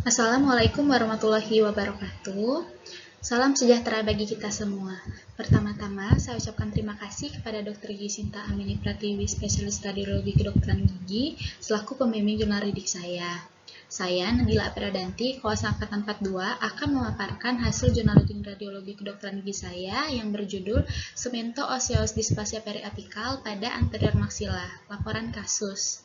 Assalamualaikum warahmatullahi wabarakatuh. Salam sejahtera bagi kita semua. Pertama-tama, saya ucapkan terima kasih kepada Dr. Gigi Sinta Amini Pratiwi, spesialis radiologi kedokteran gigi, selaku pembimbing jurnal ridik saya. Saya, Nabila Apradanti, Koas Angkatan 42, akan memaparkan hasil jurnal reading radiologi kedokteran gigi saya yang berjudul Cemento Osseous Dysplasia Periapikal pada Anterior Maxilla, laporan kasus.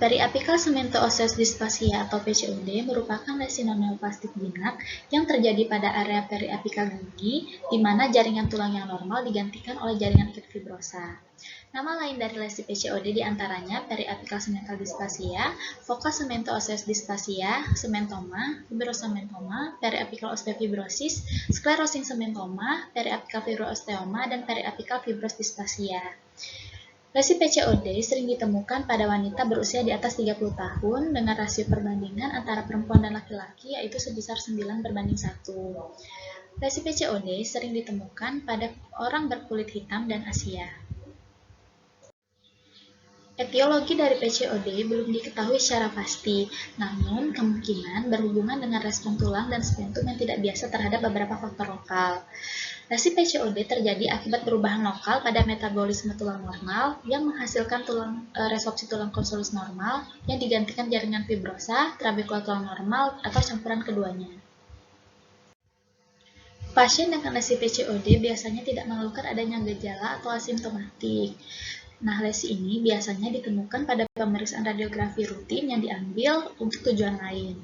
Periapical cemento osseous dysplasia atau PCOD merupakan lesi non-neoplastik jinak yang terjadi pada area periapikal gigi, di mana jaringan tulang yang normal digantikan oleh jaringan ikut fibrosa. Nama lain dari lesi PCOD diantaranya periapical cemental dysplasia, focal cemento osseous dysplasia, cementoma, fibrosamentoma, periapical osteofibrosis, sclerosing cementoma, periapical fibroosteoma, dan periapical fibrous dysplasia. Lesi PCOD sering ditemukan pada wanita berusia di atas 30 tahun dengan rasio perbandingan antara perempuan dan laki-laki yaitu sebesar 9:1. Lesi PCOD sering ditemukan pada orang berkulit hitam dan Asia. Etiologi dari PCOD belum diketahui secara pasti, namun kemungkinan berhubungan dengan respon tulang dan spentum yang tidak biasa terhadap beberapa faktor lokal. Lesi PCOD terjadi akibat perubahan lokal pada metabolisme tulang normal yang menghasilkan resorpsi tulang konsolis normal yang digantikan jaringan fibrosa, trabekula tulang normal, atau campuran keduanya. Pasien dengan lesi PCOD biasanya tidak mengeluhkan adanya gejala atau asimptomatik. Nah, lesi ini biasanya ditemukan pada pemeriksaan radiografi rutin yang diambil untuk tujuan lain.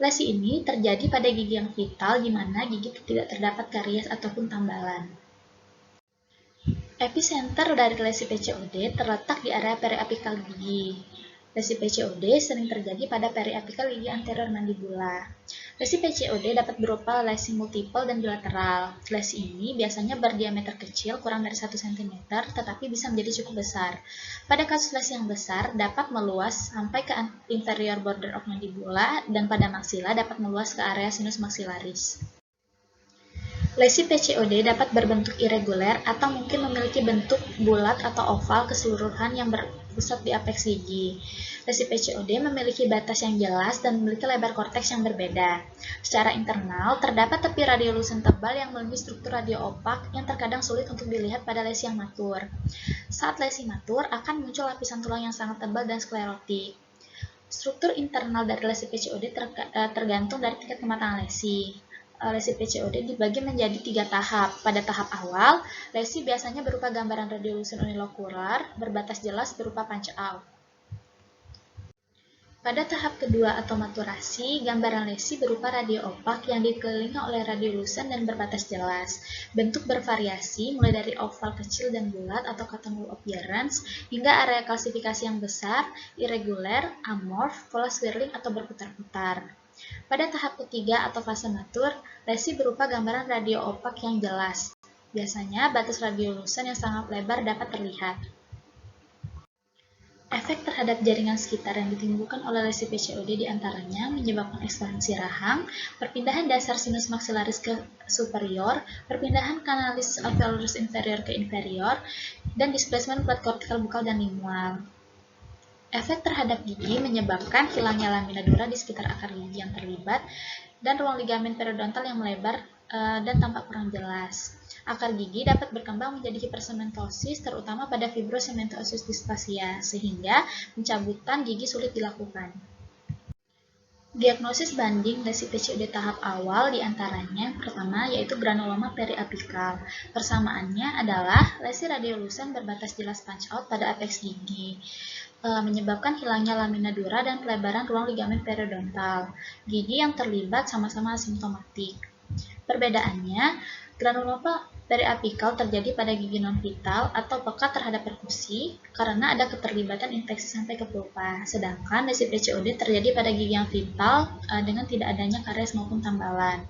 Lesi ini terjadi pada gigi yang vital di mana gigi tidak terdapat karies ataupun tambalan. Epicenter dari lesi PCOD terletak di area periapikal gigi. Lesi PCOD sering terjadi pada periapikal gigi anterior mandibula. Lesi PCOD dapat berupa lesi multiple dan bilateral. Lesi ini biasanya berdiameter kecil kurang dari 1 cm, tetapi bisa menjadi cukup besar. Pada kasus lesi yang besar dapat meluas sampai ke inferior border of mandibula dan pada maksila dapat meluas ke area sinus maxillaris. Lesi PCOD dapat berbentuk irreguler atau mungkin memiliki bentuk bulat atau oval keseluruhan yang berpusat di apeks gigi. Lesi PCOD memiliki batas yang jelas dan memiliki lebar korteks yang berbeda. Secara internal, terdapat tepi radiolusen tebal yang melebihi struktur radioopak yang terkadang sulit untuk dilihat pada lesi yang matur. Saat lesi matur, akan muncul lapisan tulang yang sangat tebal dan sklerotik. Struktur internal dari lesi PCOD tergantung dari tingkat kematangan lesi. Lesi PCOD dibagi menjadi 3 tahap. Pada tahap awal, lesi biasanya berupa gambaran radiolusen unilokular berbatas jelas berupa punch out. Pada tahap kedua atau maturasi, gambaran lesi berupa radioopak yang dikelilingi oleh radiolusen dan berbatas jelas. Bentuk bervariasi mulai dari oval kecil dan bulat atau cottonwool appearance hingga area kalsifikasi yang besar, irregular, amorph, pola swirling atau berputar-putar. Pada tahap ketiga atau fase matur, lesi berupa gambaran radioopak yang jelas. Biasanya batas radiolusen yang sangat lebar dapat terlihat. Efek terhadap jaringan sekitar yang ditimbulkan oleh lesi PCOD diantaranya menyebabkan ekspansi rahang, perpindahan dasar sinus maxillaris ke superior, perpindahan kanalis alveolus inferior ke inferior, dan displacement plat kortikal bukal dan lingual. Efek terhadap gigi menyebabkan hilangnya lamina dura di sekitar akar gigi yang terlibat dan ruang ligamen periodontal yang melebar dan tampak kurang jelas. Akar gigi dapat berkembang menjadi hipersementosis terutama pada fibrosemento osseous dysplasia sehingga pencabutan gigi sulit dilakukan. Diagnosis banding lesi PCOD tahap awal diantaranya pertama yaitu granuloma periapikal. Persamaannya adalah lesi radiolusen berbatas jelas punch out pada apeks gigi, menyebabkan hilangnya lamina dura dan pelebaran ruang ligamen periodontal. Gigi yang terlibat sama-sama asimptomatik. Perbedaannya, granuloma periapikal terjadi pada gigi non-vital atau pekat terhadap perkusi karena ada keterlibatan infeksi sampai ke pulpa, sedangkan lesi PCOD terjadi pada gigi yang vital dengan tidak adanya karies maupun tambalan.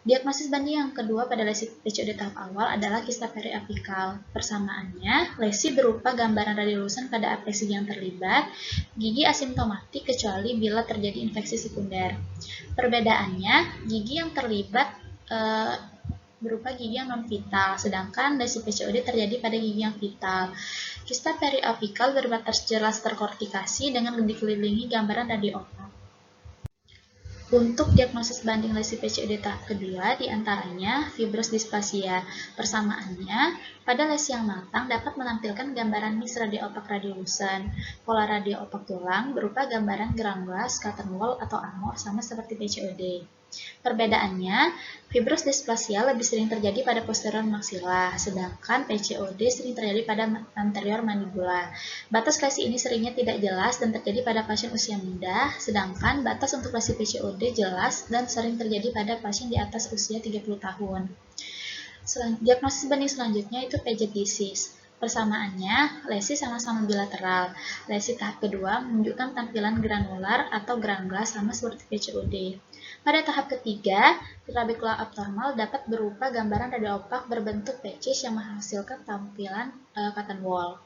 Diagnosis banding yang kedua pada lesi PCOD tahap awal adalah kista periapikal. Persamaannya, lesi berupa gambaran radiolusen pada apeks gigi yang terlibat, gigi asimptomatik kecuali bila terjadi infeksi sekunder. Perbedaannya, gigi yang terlibat berupa gigi yang non-vital, sedangkan lesi PCOD terjadi pada gigi yang vital. Kista periapikal berbatas jelas terkortikasi dengan dikelilingi gambaran radio opak. Untuk diagnosis banding lesi PCOD tahap kedua, diantaranya fibros displasia. Persamaannya, pada lesi yang matang dapat menampilkan gambaran mix radio opak radiolucent. Pola radio opak tulang berupa gambaran granulus, cotton wool, atau amor sama seperti PCOD. Perbedaannya, fibros displasia lebih sering terjadi pada posterior maxilla, sedangkan PCOD sering terjadi pada anterior mandibula. Batas lesi ini seringnya tidak jelas dan terjadi pada pasien usia muda, sedangkan batas untuk lesi PCOD jelas dan sering terjadi pada pasien di atas usia 30 tahun. Diagnosis banding selanjutnya itu Paget disease. Persamaannya, lesi sama-sama bilateral. Lesi tahap kedua menunjukkan tampilan granular atau granulus sama seperti PCOD. Pada tahap ketiga, trabekula abnormal dapat berupa gambaran radio opak berbentuk patches yang menghasilkan tampilan cotton wool.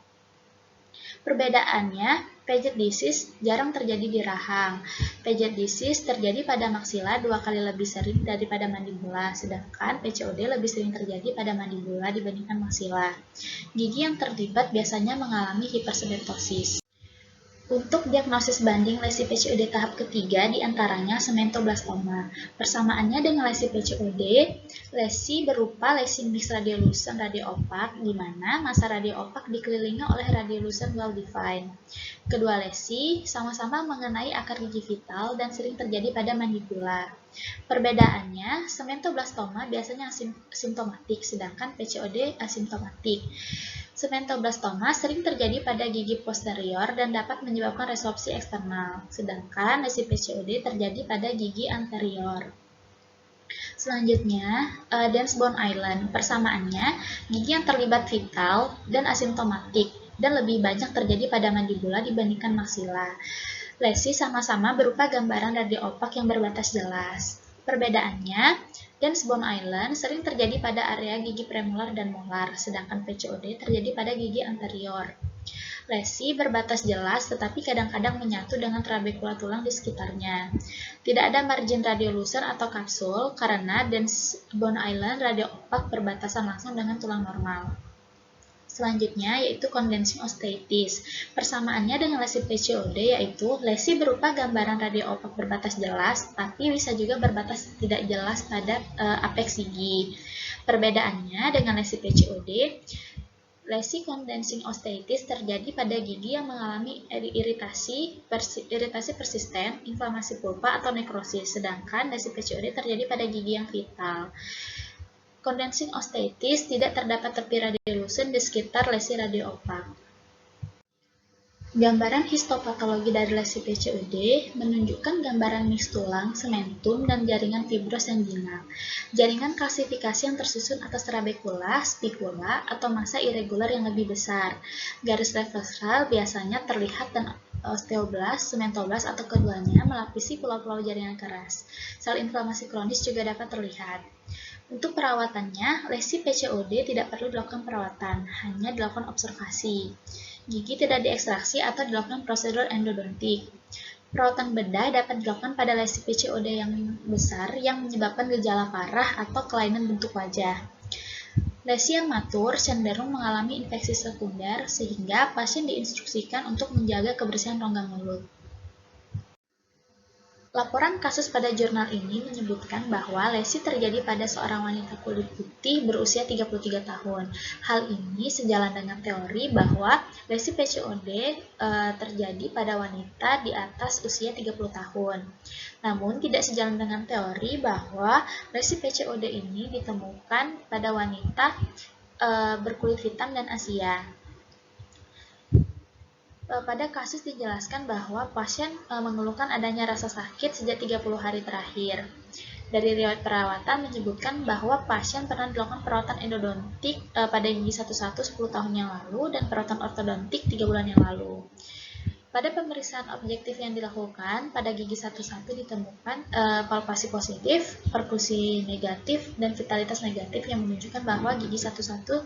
Perbedaannya, Paget disease jarang terjadi di rahang. Paget disease terjadi pada maksila 2 kali lebih sering daripada mandibula, sedangkan PCOD lebih sering terjadi pada mandibula dibandingkan maksila. Gigi yang terlibat biasanya mengalami hipersedetosis. Untuk diagnosis banding lesi PCOD tahap ketiga diantaranya sementoblastoma. Persamaannya dengan lesi PCOD, lesi berupa lesi mix radiolucent radio opak, di mana massa radio opak dikelilingi oleh radiolucent well defined. Kedua lesi sama-sama mengenai akar gigi vital dan sering terjadi pada mandibula. Perbedaannya, sementoblastoma biasanya asimptomatik, sedangkan PCOD asimptomatik. Sementoblastoma sering terjadi pada gigi posterior dan dapat menyebabkan resorpsi eksternal, sedangkan lesi PCOD terjadi pada gigi anterior. Selanjutnya, dense bone island. Persamaannya, gigi yang terlibat vital dan asimptomatik dan lebih banyak terjadi pada mandibula dibandingkan maksila. Lesi sama-sama berupa gambaran radio opak yang berbatas jelas. Perbedaannya, dense bone island sering terjadi pada area gigi premolar dan molar, sedangkan PCOD terjadi pada gigi anterior. Lesi berbatas jelas tetapi kadang-kadang menyatu dengan trabekula tulang di sekitarnya. Tidak ada margin radiolucent atau kapsul karena dense bone island radio opak berbatasan langsung dengan tulang normal. Selanjutnya yaitu condensing osteitis. Persamaannya dengan lesi PCOD yaitu lesi berupa gambaran radio opak berbatas jelas, tapi bisa juga berbatas tidak jelas pada apeks gigi. Perbedaannya dengan lesi PCOD, lesi condensing osteitis terjadi pada gigi yang mengalami iritasi persisten, inflamasi pulpa atau nekrosis, sedangkan lesi PCOD terjadi pada gigi yang vital. Condensing osteitis tidak terdapat tepi radiolucent di sekitar lesi radio opak. Gambaran histopatologi dari lesi PCOD menunjukkan gambaran mix tulang, sementum, dan jaringan fibros yang jinak. Jaringan kalsifikasi yang tersusun atas trabekula, spicula, atau massa irregular yang lebih besar. Garis reversal biasanya terlihat dan osteoblast, sementoblast, atau keduanya melapisi pulau-pulau jaringan keras. Sel inflamasi kronis juga dapat terlihat. Untuk perawatannya, lesi PCOD tidak perlu dilakukan perawatan, hanya dilakukan observasi. Gigi tidak diekstraksi atau dilakukan prosedur endodontik. Perawatan bedah dapat dilakukan pada lesi PCOD yang besar yang menyebabkan gejala parah atau kelainan bentuk wajah. Lesi yang matur cenderung mengalami infeksi sekunder sehingga pasien diinstruksikan untuk menjaga kebersihan rongga mulut. Laporan kasus pada jurnal ini menyebutkan bahwa lesi terjadi pada seorang wanita kulit putih berusia 33 tahun. Hal ini sejalan dengan teori bahwa lesi PCOD terjadi pada wanita di atas usia 30 tahun. Namun tidak sejalan dengan teori bahwa lesi PCOD ini ditemukan pada wanita berkulit hitam dan Asia. Pada kasus dijelaskan bahwa pasien mengeluhkan adanya rasa sakit sejak 30 hari terakhir. Dari riwayat perawatan menyebutkan bahwa pasien pernah dilakukan perawatan endodontik pada gigi 11 10 tahun yang lalu dan perawatan ortodontik 3 bulan yang lalu. Pada pemeriksaan objektif yang dilakukan, pada gigi 11 ditemukan palpasi positif, perkusi negatif, dan vitalitas negatif yang menunjukkan bahwa gigi 11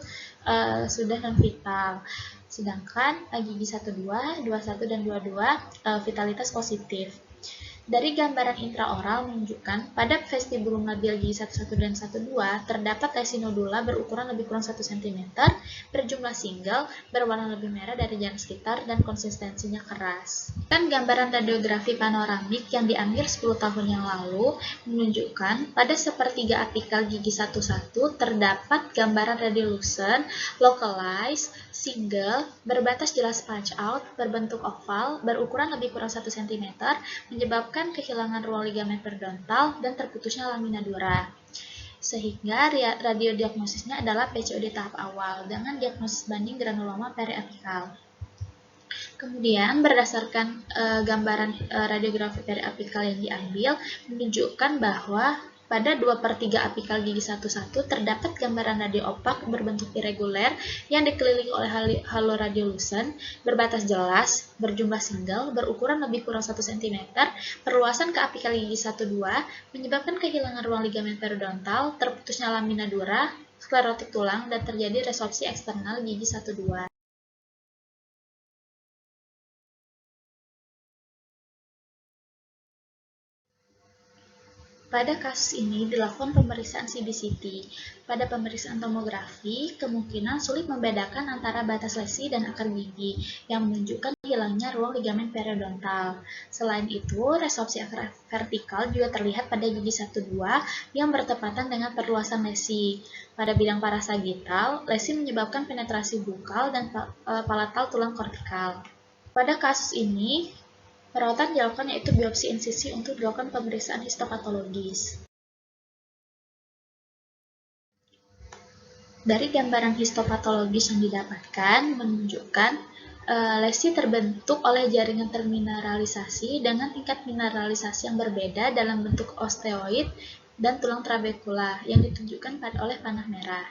sudah non-vital. Sedangkan gigi 12, 21, dan 22 vitalitas positif. Dari gambaran intraoral menunjukkan pada vestibulum labial gigi 11 dan 12 terdapat lesi nodula berukuran lebih kurang 1 cm, berjumlah single, berwarna lebih merah dari jarum sekitar, dan konsistensinya keras. Dan gambaran radiografi panoramik yang diambil 10 tahun yang lalu menunjukkan pada sepertiga apikal gigi 11 terdapat gambaran radiolucent, localized, single, berbatas jelas punch out, berbentuk oval, berukuran lebih kurang 1 cm, menyebabkan kehilangan ruang ligamen periodontal dan terputusnya lamina dura. Sehingga radiodiagnosisnya adalah PCOD tahap awal dengan diagnosis banding granuloma periapikal. Kemudian berdasarkan gambaran radiografi periapikal yang diambil menunjukkan bahwa pada 2/3 apikal gigi 11 terdapat gambaran radio opak berbentuk irreguler yang dikelilingi oleh halo radiolucent, berbatas jelas, berjumlah single, berukuran lebih kurang 1 cm, perluasan ke apikal gigi 12, menyebabkan kehilangan ruang ligamen periodontal, terputusnya lamina dura, sklerotik tulang, dan terjadi resorpsi eksternal gigi 12. Pada kasus ini dilakukan pemeriksaan CBCT. Pada pemeriksaan tomografi, kemungkinan sulit membedakan antara batas lesi dan akar gigi yang menunjukkan hilangnya ruang ligamen periodontal. Selain itu, resorpsi akar vertikal juga terlihat pada gigi 12 yang bertepatan dengan perluasan lesi. Pada bidang parasagital, lesi menyebabkan penetrasi bukal dan palatal tulang kortikal. Pada kasus ini, perawatan dilakukan yaitu biopsi insisi untuk dilakukan pemeriksaan histopatologis. Dari gambaran histopatologis yang didapatkan menunjukkan lesi terbentuk oleh jaringan termineralisasi dengan tingkat mineralisasi yang berbeda dalam bentuk osteoid dan tulang trabekula yang ditunjukkan oleh panah merah.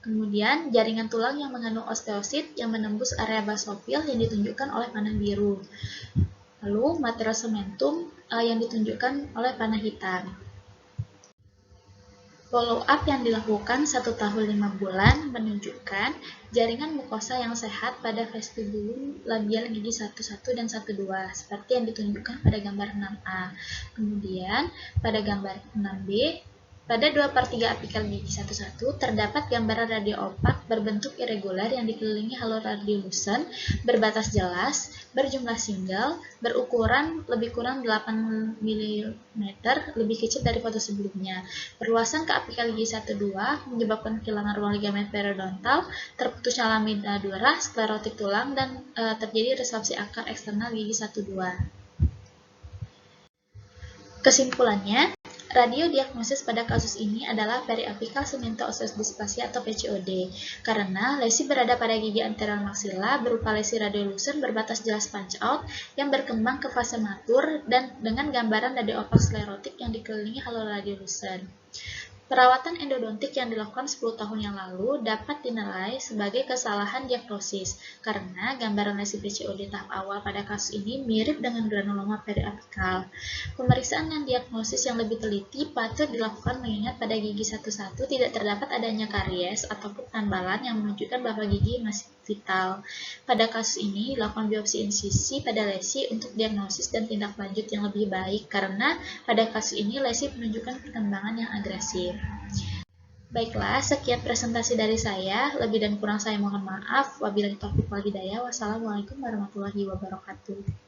Kemudian, jaringan tulang yang mengandung osteosit yang menembus area basofil yang ditunjukkan oleh panah biru. Lalu, material sementum yang ditunjukkan oleh panah hitam. Follow up yang dilakukan 1 tahun 5 bulan menunjukkan jaringan mukosa yang sehat pada vestibulum labial gigi 11 dan 12 seperti yang ditunjukkan pada gambar 6A. Kemudian, pada gambar 6B, pada 2/3 apikal gigi 11 terdapat gambaran radio opak berbentuk irregular yang dikelilingi halo radiolucent, berbatas jelas, berjumlah single, berukuran lebih kurang 8 mm, lebih kecil dari foto sebelumnya. Perluasan ke apikal gigi 12 menyebabkan kehilangan ruang ligamen periodontal, terputusnya lamina dura, sklerotik tulang, dan terjadi resorpsi akar eksternal gigi 12. Kesimpulannya, radiodiagnosis pada kasus ini adalah periapikal cemento osseous dysplasia atau PCOD, karena lesi berada pada gigi anterior maxilla berupa lesi radiolucent berbatas jelas punch out yang berkembang ke fase matur dan dengan gambaran radio opak sklerotik yang dikelilingi halo radiolucent. Perawatan endodontik yang dilakukan 10 tahun yang lalu dapat dinilai sebagai kesalahan diagnosis karena gambaran lesi PCOD tahap awal pada kasus ini mirip dengan granuloma periapikal. Pemeriksaan dan diagnosis yang lebih teliti patut dilakukan mengingat pada gigi 11 tidak terdapat adanya karies ataupun tambalan yang menunjukkan bahwa gigi masih vital. Pada kasus ini dilakukan biopsi insisi pada lesi untuk diagnosis dan tindak lanjut yang lebih baik karena pada kasus ini lesi menunjukkan perkembangan yang agresif. Baiklah, sekian presentasi dari saya. Lebih dan kurang saya mohon maaf. Wabillahi taufiq wal hidayah. Wassalamualaikum warahmatullahi wabarakatuh.